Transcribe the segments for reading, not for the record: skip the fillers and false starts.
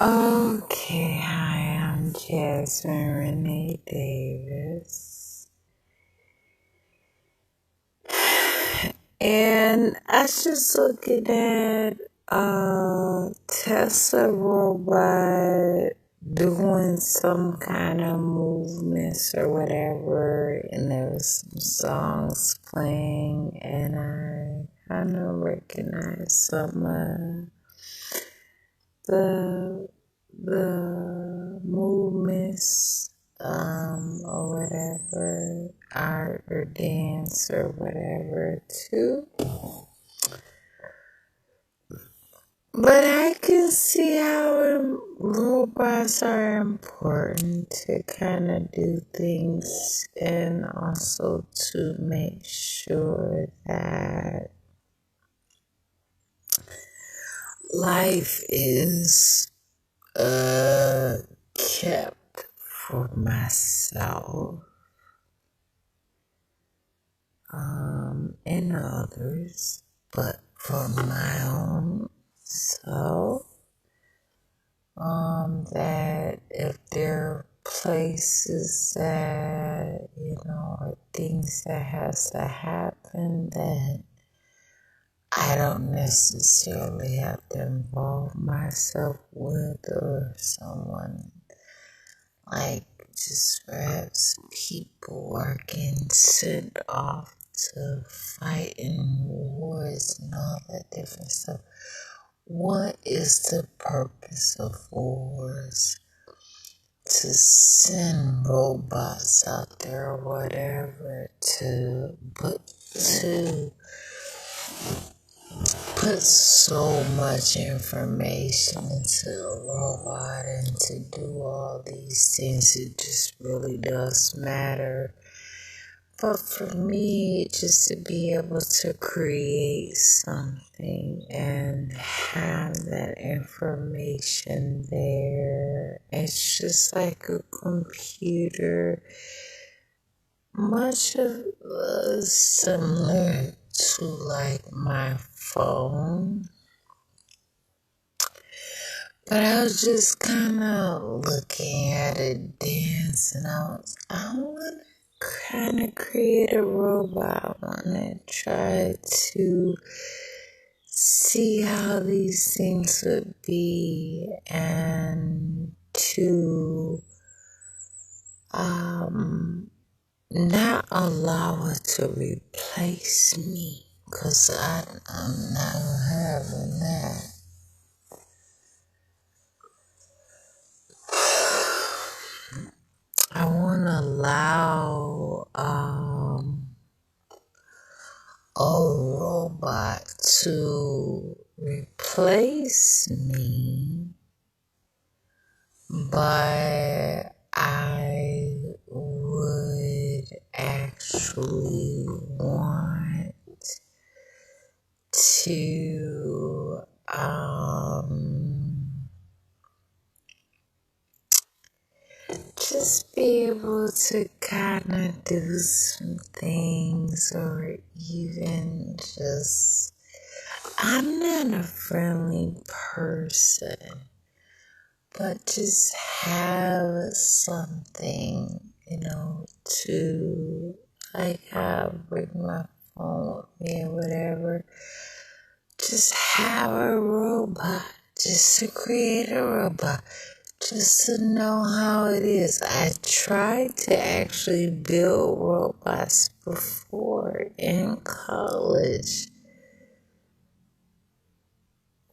Okay, hi, I'm Jasmine Renee Davis. And I was just looking at Tesla robot doing some kind of movements or whatever, and there was some songs playing, and I kind of recognized some of the movements or whatever, art or dance or whatever too. But I can see how robots are important to kind of do things and also to make sure that life is kept for myself and others, but for my own self, that if there are places that, or things that has to happen, that I don't necessarily have to involve myself with or someone, like just perhaps people are getting sent off to fight in wars and all that different stuff. What is the purpose of wars? To send robots out there or whatever to put so much information into a robot and to do all these things. It just really does matter. But for me, just to be able to create something and have that information there, it's just like a computer, much of similar to like my phone. But I was just kind of looking at it dance, and I want to kind of create a robot. I want to try to see how these things would be, and to not allow it to replace me, because I'm not having that. I want to allow a robot to replace me, but I would actually want to just be able to kind of do some things, or even just, I'm not a friendly person, but just have something, to, like, have, bring my phone with me or whatever. Just have a robot, just to create a robot, just to know how it is. I tried to actually build robots before in college,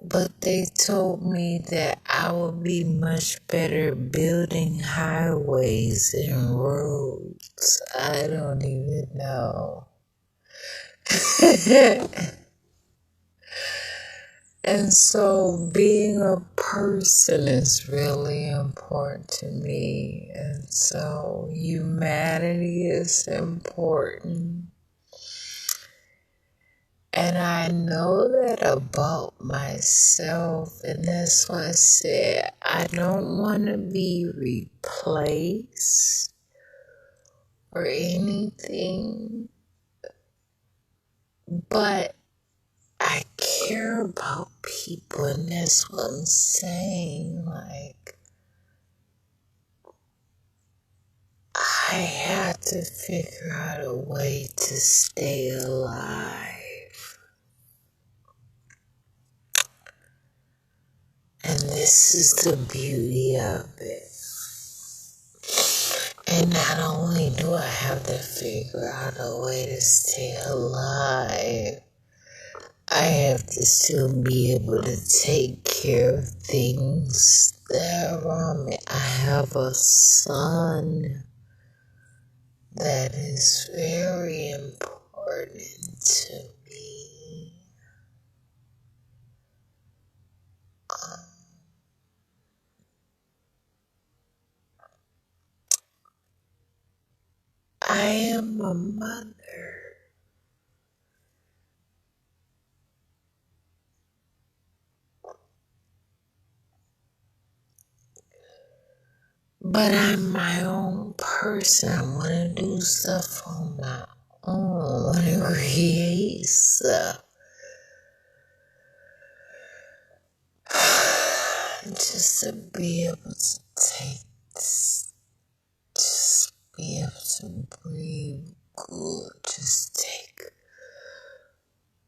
but they told me that I would be much better building highways and roads. I don't even know. And so being a person is really important to me. And so humanity is important. And I know that about myself. And that's why I said I don't want to be replaced or anything. But I care about people, and that's what I'm saying. Like, I had to figure out a way to stay alive. And this is the beauty of it. And not only do I have to figure out a way to stay alive, I have to still be able to take care of things that are around me. I have a son that is very important to me. I am a mother, but I'm my own person. I want to do stuff on my own. I want to create stuff. Just to be able to take this, just be able to breathe good, just take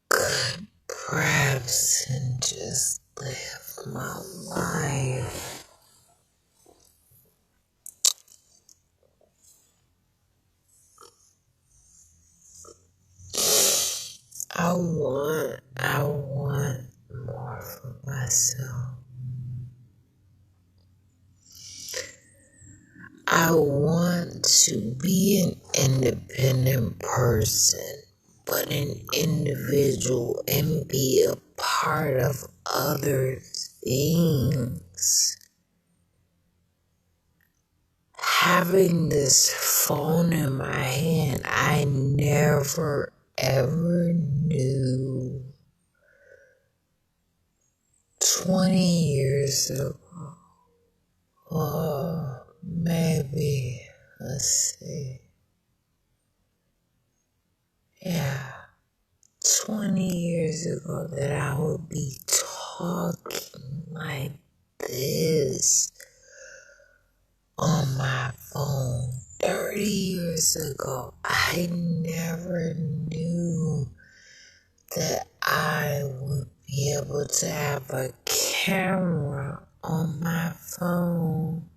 good breaths and just live my life. I want more for myself. I want to be an independent person, but an individual, and be a part of other things. Having this phone in my hand, I never ever knew 20 years ago. Or maybe, let's see. Yeah, 20 years ago that I would be talking like this on my phone. 30 years ago, I never knew that I would be able to have a camera on my phone.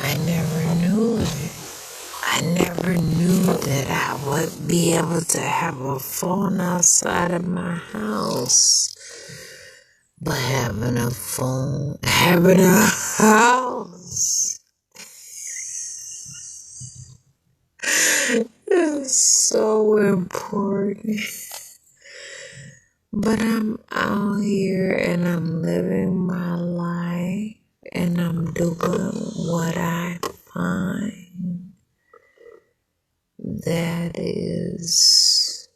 I never knew it. I never knew that I would be able to have a phone outside of my house. But having a phone, having a house is so important. But I'm out here and I'm living my life and I'm doing what I find that is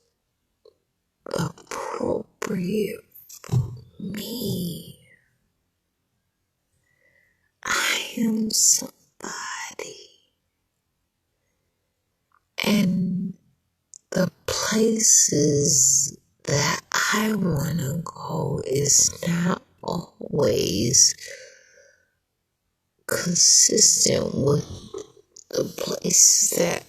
appropriate for me. I am somebody, and the places that I want to go is not always consistent with the places that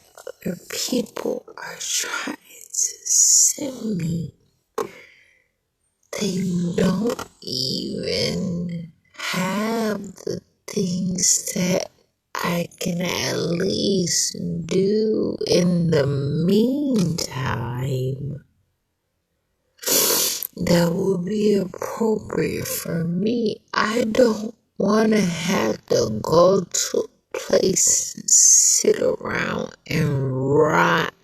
other people are trying to send me. They don't even have the things that I can at least do in the meantime that would be appropriate for me. I don't want to have to go to a place and sit around and rot.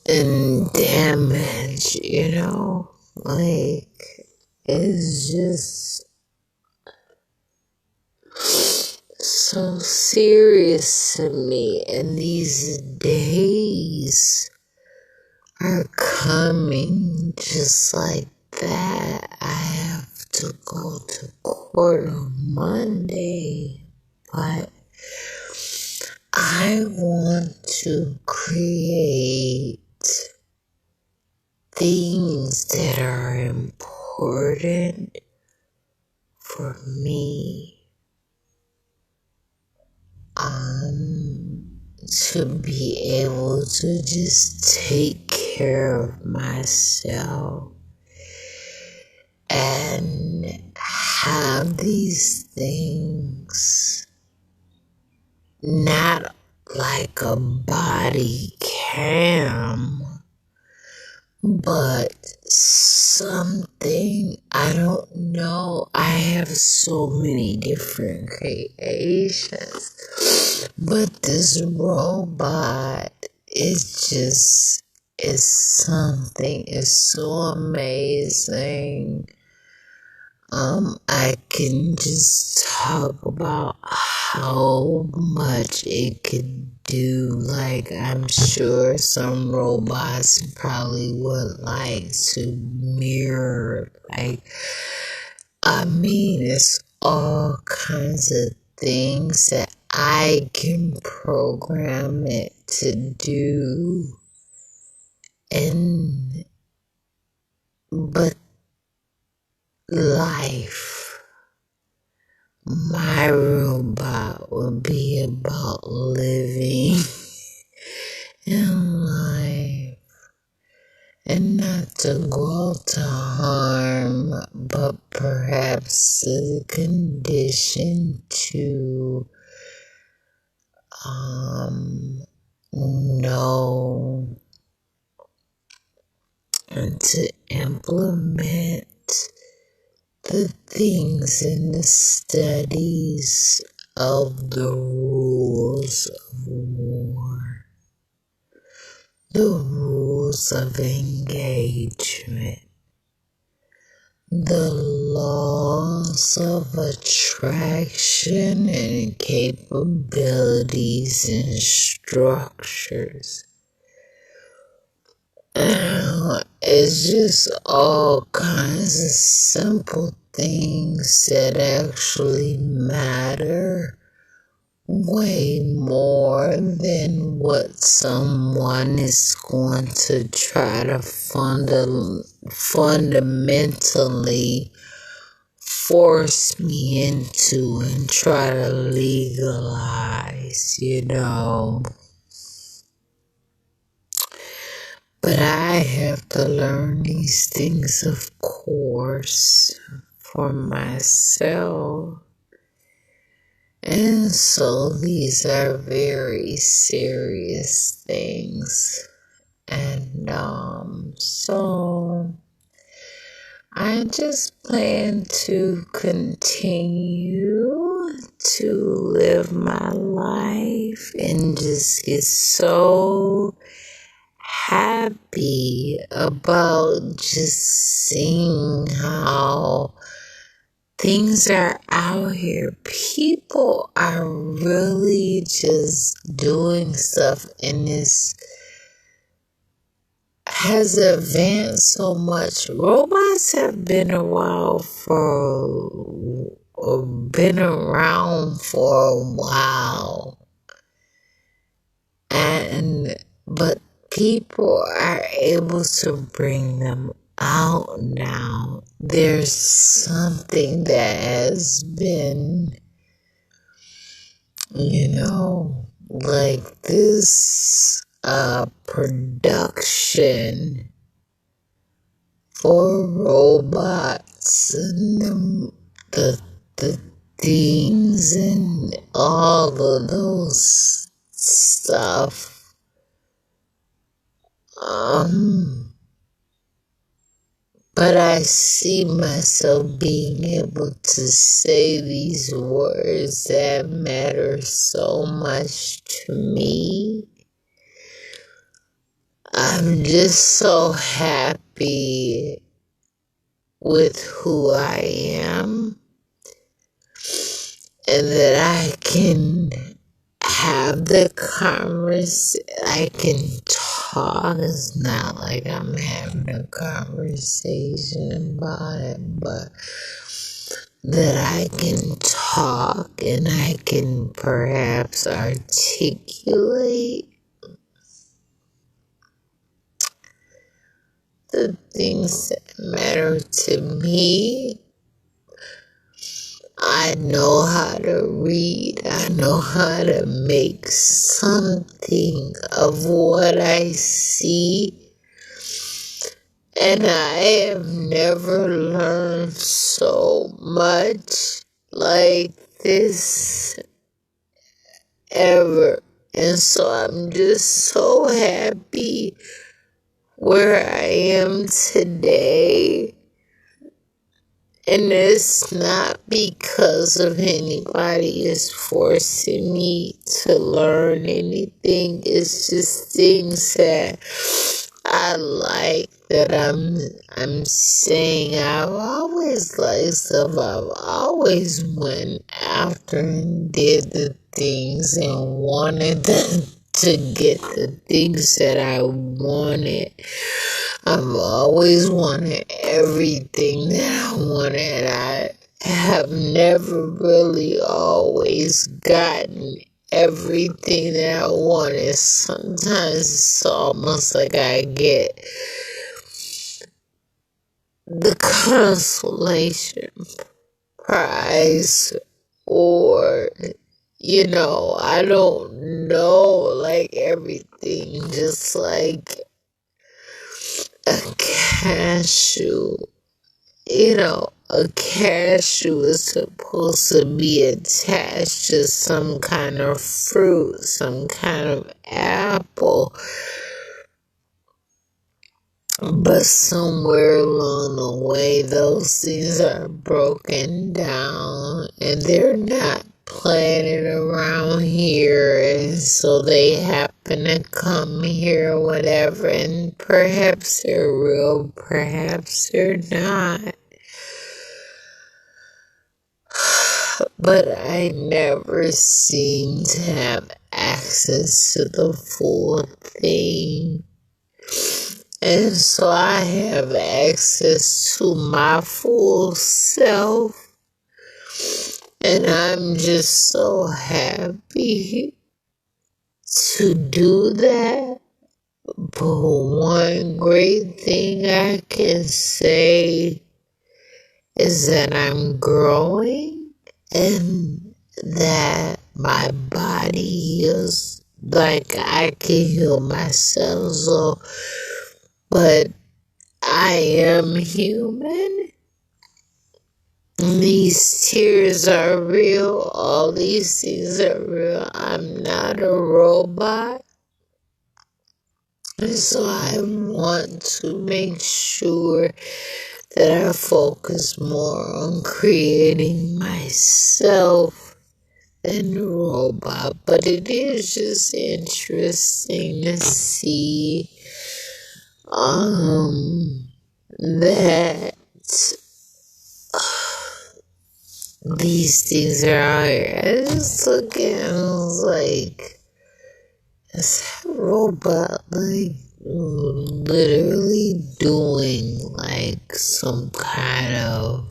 And damage, you know? Like, it's just so serious to me, and these days are coming just like that. I have to go to court on Monday, but I want to create things that are important for me. To be able to just take care of myself and have these things not like a body cam, but something, I don't know. I have so many different creations, but this robot is something, it's so amazing. I can just talk about how much it could do. Like, I'm sure some robots probably would like to mirror. It's all kinds of things that I can program it to do. But life, my robot would be about living in life and not to go to harm, but perhaps the condition to know and to implement the things in the studies of the rules of war, the rules of engagement, the laws of attraction and capabilities and structures. It's just all kinds of simple things that actually matter way more than what someone is going to try to fundamentally force me into and try to legalize. But I have to learn these things, of course, for myself. And so these are very serious things. And so I just plan to continue to live my life and just get so happy about just seeing how things are out here. People are really just doing stuff, and this has advanced so much. Robots have been around for a while, but people are able to bring them out now. There's something that has been, like this production for robots and the things and all of those stuff. But I see myself being able to say these words that matter so much to me. I'm just so happy with who I am, and that I can have the I can talk. It's not like I'm having a conversation about it, but that I can talk and I can perhaps articulate the things that matter to me. I know how to read. I know how to make something of what I see. And I have never learned so much like this ever. And so I'm just so happy where I am today. And it's not because of anybody is forcing me to learn anything. It's just things that I like that I'm saying. I've always liked stuff. I've always went after and did the things and wanted to get the things that I wanted. I've always wanted everything that I wanted. I have never really always gotten everything that I wanted. Sometimes it's almost like I get the consolation prize, or I don't know, like everything, just like a cashew. A cashew is supposed to be attached to some kind of fruit, some kind of apple. But somewhere along the way, those things are broken down and they're not planted around here. And so they happen to come here or whatever. And perhaps they're real, perhaps they're not. But I never seem to have access to the full thing. And so I have access to my full self. And I'm just so happy to do that. But one great thing I can say is that I'm growing and that my body heals like I can heal myself. So, but I am human. These tears are real. All these things are real. I'm not a robot. And so I want to make sure that I focus more on creating myself than the robot. But it is just interesting to see that these things are out here. I just look at it and I was like, is that robot like literally doing like some kind of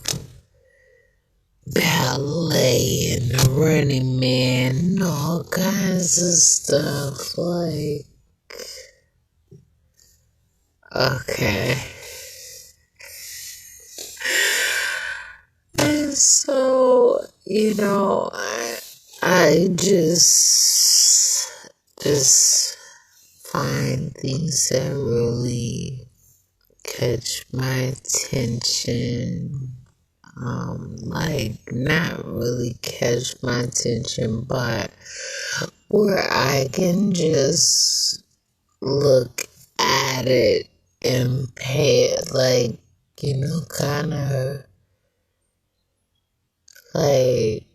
ballet and the Running Man and all kinds of stuff? Like, okay. And so, I just find things that really catch my attention. Like, not really catch my attention, but where I can just look at it and pay it, like, kind of like